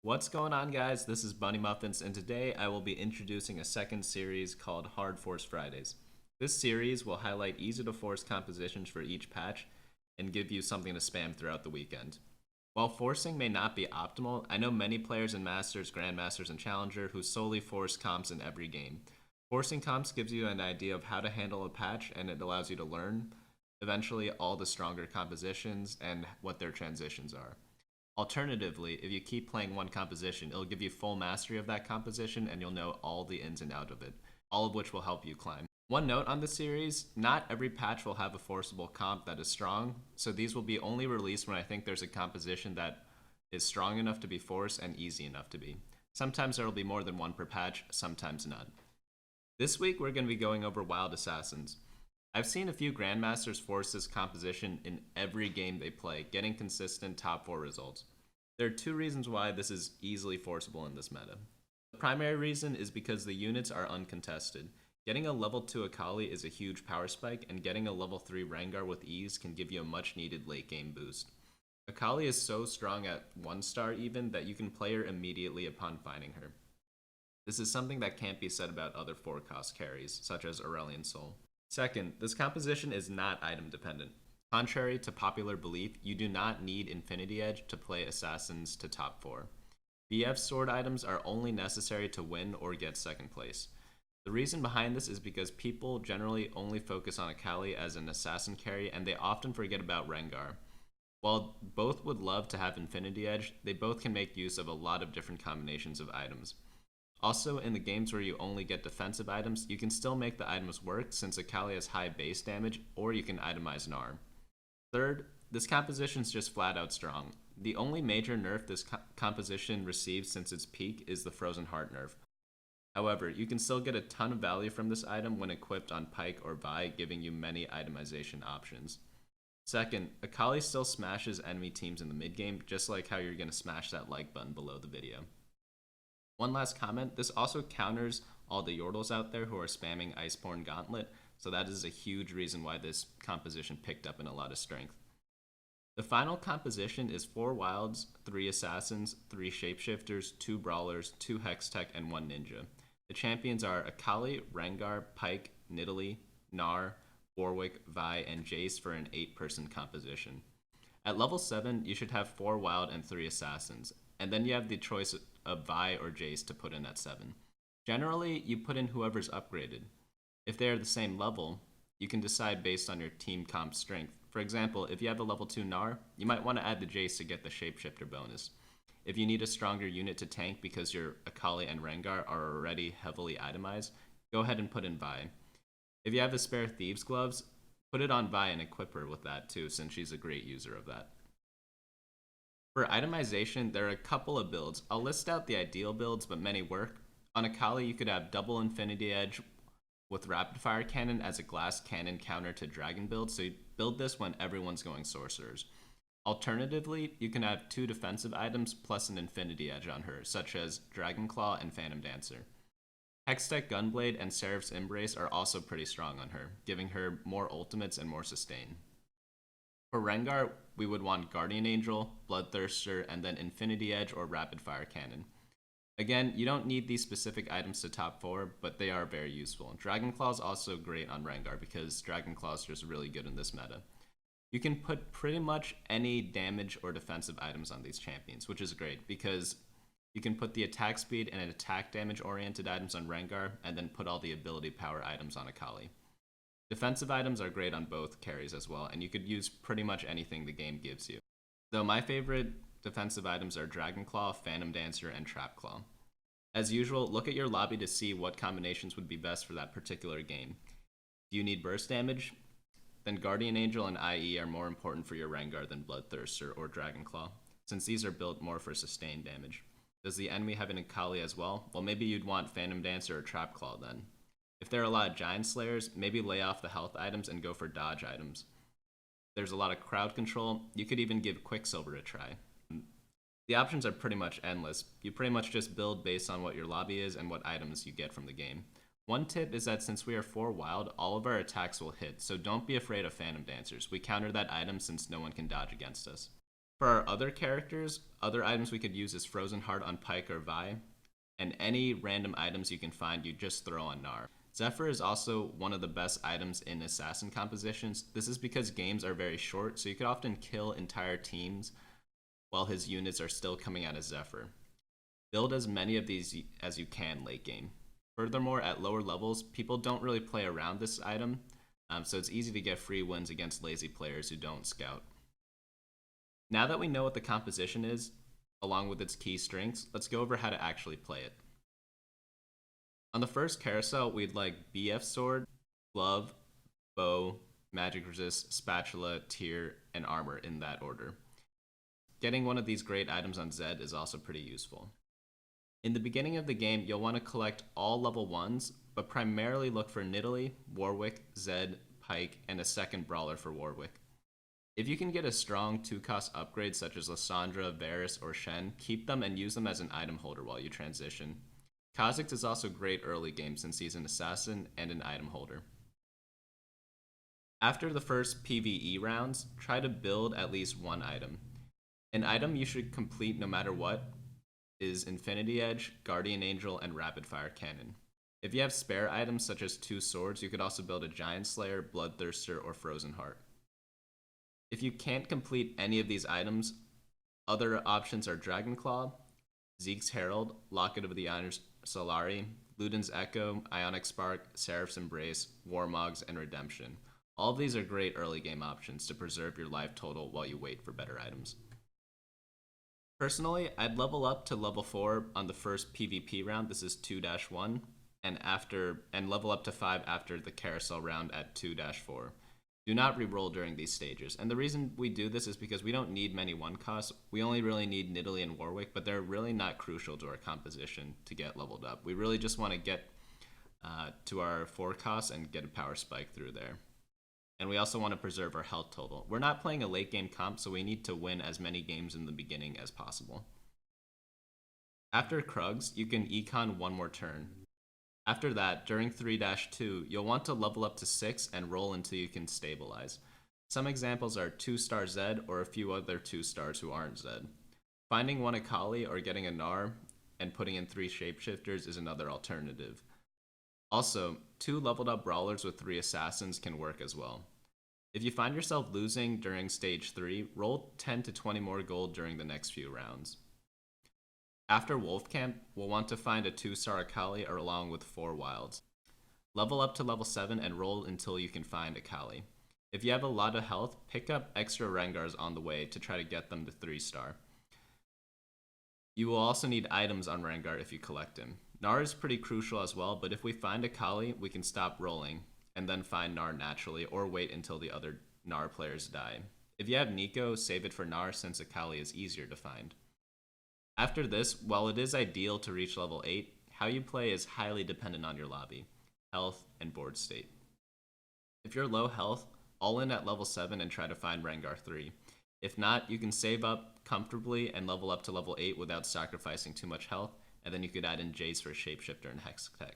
What's going on, guys? This is BunnyMuffins, and today I will be introducing a second series called Hard Force Fridays. This series will highlight easy to force compositions for each patch and give you something to spam throughout the weekend. While forcing may not be optimal, I know many players in Masters, Grandmasters, and Challenger who solely force comps in every game. Forcing comps gives you an idea of how to handle a patch, and it allows you to learn, eventually, all the stronger compositions and what their transitions are. Alternatively, if you keep playing one composition, it'll give you full mastery of that composition and you'll know all the ins and outs of it, all of which will help you climb. One note on the series, not every patch will have a forcible comp that is strong, so these will be only released when I think there's a composition that is strong enough to be forced and easy enough to be. Sometimes there will be more than one per patch, sometimes not. This week we're going to be going over Wild Assassins. I've seen a few Grandmasters force this composition in every game they play, getting consistent top 4 results. There are two reasons why this is easily forcible in this meta. The primary reason is because the units are uncontested. Getting a level 2 Akali is a huge power spike, and getting a level 3 Rengar with ease can give you a much needed late game boost. Akali is so strong at 1 star even that you can play her immediately upon finding her. This is something that can't be said about other 4-cost carries, such as Aurelion Sol. Second, this composition is not item dependent. Contrary to popular belief, you do not need Infinity Edge to play Assassins to top 4. BF sword items are only necessary to win or get second place. The reason behind this is because people generally only focus on Akali as an assassin carry and they often forget about Rengar. While both would love to have Infinity Edge, they both can make use of a lot of different combinations of items. Also, in the games where you only get defensive items, you can still make the items work since Akali has high base damage, or you can itemize Gnar. Third, this composition is just flat out strong. The only major nerf this composition received since its peak is the Frozen Heart nerf. However, you can still get a ton of value from this item when equipped on Pyke or Vi, giving you many itemization options. Second, Akali still smashes enemy teams in the mid game, just like how you're going to smash that like button below the video. One last comment, this also counters all the Yordles out there who are spamming Iceborne Gauntlet, so that is a huge reason why this composition picked up in a lot of strength. The final composition is 4 Wilds, 3 Assassins, 3 Shapeshifters, 2 Brawlers, 2 Hextech, and 1 Ninja. The champions are Akali, Rengar, Pyke, Nidalee, Gnar, Warwick, Vi, and Jace for an 8-person composition. At level 7, you should have 4 Wild and 3 Assassins, and then you have the choice of Vi or Jace to put in at 7. Generally, you put in whoever's upgraded. If they are the same level, you can decide based on your team comp strength. For example, if you have a level 2 Gnar, you might want to add the Jace to get the Shapeshifter bonus. If you need a stronger unit to tank because your Akali and Rengar are already heavily itemized, go ahead and put in Vi. If you have a spare Thieves' Gloves, put it on Vi and equip her with that too, since she's a great user of that. For itemization, there are a couple of builds. I'll list out the ideal builds, but many work. On Akali, you could have double Infinity Edge with Rapid Fire Cannon as a glass cannon counter to Dragon build, so you build this when everyone's going Sorcerers. Alternatively, you can have 2 defensive items plus an Infinity Edge on her, such as Dragon Claw and Phantom Dancer. Hextech Gunblade and Seraph's Embrace are also pretty strong on her, giving her more ultimates and more sustain. For Rengar, we would want Guardian Angel, Bloodthirster, and then Infinity Edge or Rapid Fire Cannon. Again, you don't need these specific items to top 4, but they are very useful. Dragon Claw is also great on Rengar because Dragon Claw is just really good in this meta. You can put pretty much any damage or defensive items on these champions, which is great because you can put the attack speed and attack damage oriented items on Rengar and then put all the ability power items on Akali. Defensive items are great on both carries as well, and you could use pretty much anything the game gives you. Though my favorite defensive items are Dragon Claw, Phantom Dancer, and Trap Claw. As usual, look at your lobby to see what combinations would be best for that particular game. Do you need burst damage? Then Guardian Angel and IE are more important for your Rengar than Bloodthirster or Dragon Claw, since these are built more for sustained damage. Does the enemy have an Akali as well? Well, maybe you'd want Phantom Dancer or Trap Claw then. If there are a lot of Giant Slayers, maybe lay off the health items and go for dodge items. If there's a lot of crowd control, you could even give Quicksilver a try. The options are pretty much endless. You pretty much just build based on what your lobby is and what items you get from the game. One tip is that since we are 4 wild, all of our attacks will hit, so don't be afraid of Phantom Dancers. We counter that item since no one can dodge against us. For our other characters, other items we could use is Frozen Heart on Pike or Vi, and any random items you can find you just throw on Gnar. Zephyr is also one of the best items in assassin compositions. This is because games are very short, so you could often kill entire teams while his units are still coming out as Zephyr. Build as many of these as you can late game. Furthermore, at lower levels, people don't really play around this item, so it's easy to get free wins against lazy players who don't scout. Now that we know what the composition is, along with its key strengths, let's go over how to actually play it. On the first carousel, we'd like BF Sword, Glove, Bow, Magic Resist, Spatula, Tear, and Armor in that order. Getting one of these great items on Zed is also pretty useful. In the beginning of the game, you'll want to collect all level 1s, but primarily look for Nidalee, Warwick, Zed, Pike, and a second brawler for Warwick. If you can get a strong 2-cost upgrade such as Lysandra, Varus, or Shen, keep them and use them as an item holder while you transition. Kha'Zix is also great early game since he's an assassin and an item holder. After the first PvE rounds, try to build at least one item. An item you should complete no matter what is Infinity Edge, Guardian Angel, and Rapid Fire Cannon. If you have spare items such as 2 swords, you could also build a Giant Slayer, Bloodthirster, or Frozen Heart. If you can't complete any of these items, other options are Dragonclaw, Zeke's Herald, Locket of the Iron Solari, Luden's Echo, Ionic Spark, Seraph's Embrace, Warmogs, and Redemption. All of these are great early game options to preserve your life total while you wait for better items. Personally, I'd level up to level 4 on the first PvP round, this is 2-1, and level up to 5 after the carousel round at 2-4. Do not reroll during these stages. And the reason we do this is because we don't need many 1-costs. We only really need Nidalee and Warwick, but they're really not crucial to our composition to get leveled up. We really just want to get to our 4-costs and get a power spike through there. And we also want to preserve our health total. We're not playing a late game comp, so we need to win as many games in the beginning as possible. After Krugs, you can econ one more turn. After that, during 3-2, you'll want to level up to 6 and roll until you can stabilize. Some examples are 2-star Zed or a few other 2-stars who aren't Zed. Finding one Akali or getting a Gnar and putting in 3 shapeshifters is another alternative. Also, 2 leveled up brawlers with 3 assassins can work as well. If you find yourself losing during stage 3, roll 10 to 20 more gold during the next few rounds. After Wolf Camp, we'll want to find a 2-star Akali or along with 4 wilds. Level up to level 7 and roll until you can find Akali. If you have a lot of health, pick up extra Rengars on the way to try to get them to 3-star. You will also need items on Rengar if you collect him. Gnar is pretty crucial as well, but if we find Akali, we can stop rolling and then find Gnar naturally or wait until the other Gnar players die. If you have Nico, save it for Gnar since Akali is easier to find. After this, while it is ideal to reach level 8, how you play is highly dependent on your lobby, health, and board state. If you're low health, all in at level 7 and try to find Rengar 3. If not, you can save up comfortably and level up to level 8 without sacrificing too much health, and then you could add in Jace for Shapeshifter and Hextech.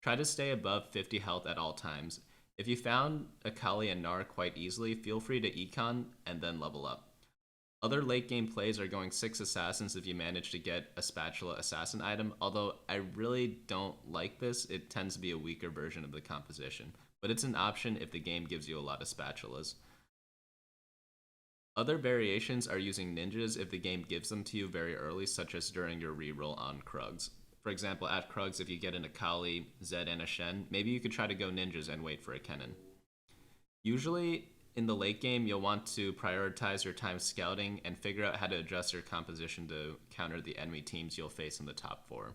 Try to stay above 50 health at all times. If you found Akali and Gnar quite easily, feel free to econ and then level up. Other late game plays are going 6 assassins if you manage to get a spatula assassin item, although I really don't like this. It tends to be a weaker version of the composition, but it's an option if the game gives you a lot of spatulas. Other variations are using ninjas if the game gives them to you very early, such as during your reroll on Krugs. For example, at Krugs, if you get an Akali, Zed, and a Shen, maybe you could try to go ninjas and wait for a Kennen. Usually, in the late game, you'll want to prioritize your time scouting and figure out how to adjust your composition to counter the enemy teams you'll face in the top 4.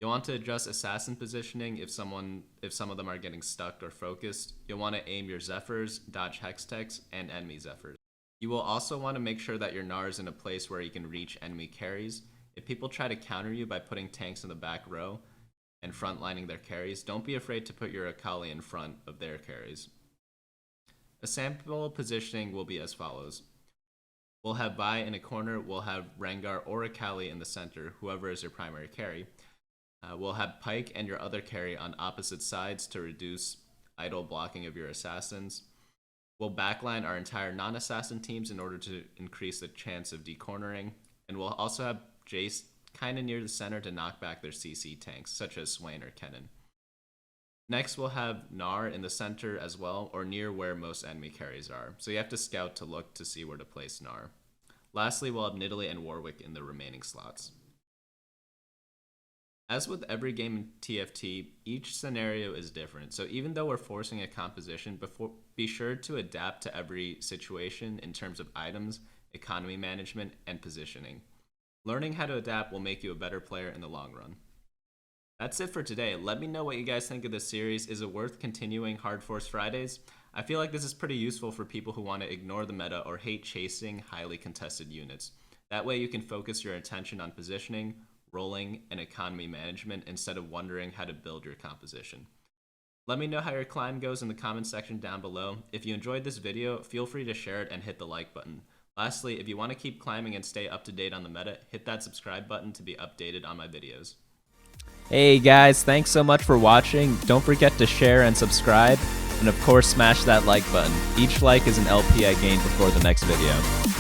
You'll want to adjust assassin positioning if some of them are getting stuck or focused. You'll want to aim your Zephyrs, dodge Hextechs, and enemy Zephyrs. You will also want to make sure that your Gnar is in a place where you can reach enemy carries. If people try to counter you by putting tanks in the back row and frontlining their carries, don't be afraid to put your Akali in front of their carries. A sample positioning will be as follows. We'll have Vi in a corner, we'll have Rengar or Akali in the center, whoever is your primary carry. We'll have Pike and your other carry on opposite sides to reduce idle blocking of your assassins. We'll backline our entire non-assassin teams in order to increase the chance of decornering, and we'll also have Jace kind of near the center to knock back their CC tanks, such as Swain or Kennen. Next, we'll have Gnar in the center as well, or near where most enemy carries are, so you have to scout to look to see where to place Gnar. Lastly, we'll have Nidalee and Warwick in the remaining slots. As with every game in TFT, each scenario is different, so even though we're forcing a composition, be sure to adapt to every situation in terms of items, economy management, and positioning. Learning how to adapt will make you a better player in the long run. That's it for today. Let me know what you guys think of this series. Is it worth continuing Hard Force Fridays? I feel like this is pretty useful for people who want to ignore the meta or hate chasing highly contested units. That way you can focus your attention on positioning, rolling, and economy management instead of wondering how to build your composition. Let me know how your climb goes in the comment section down below. If you enjoyed this video, feel free to share it and hit the like button. Lastly, if you want to keep climbing and stay up to date on the meta, hit that subscribe button to be updated on my videos. Hey guys, thanks so much for watching. Don't forget to share and subscribe, and of course smash that like button. Each like is an LP I gain before the next video.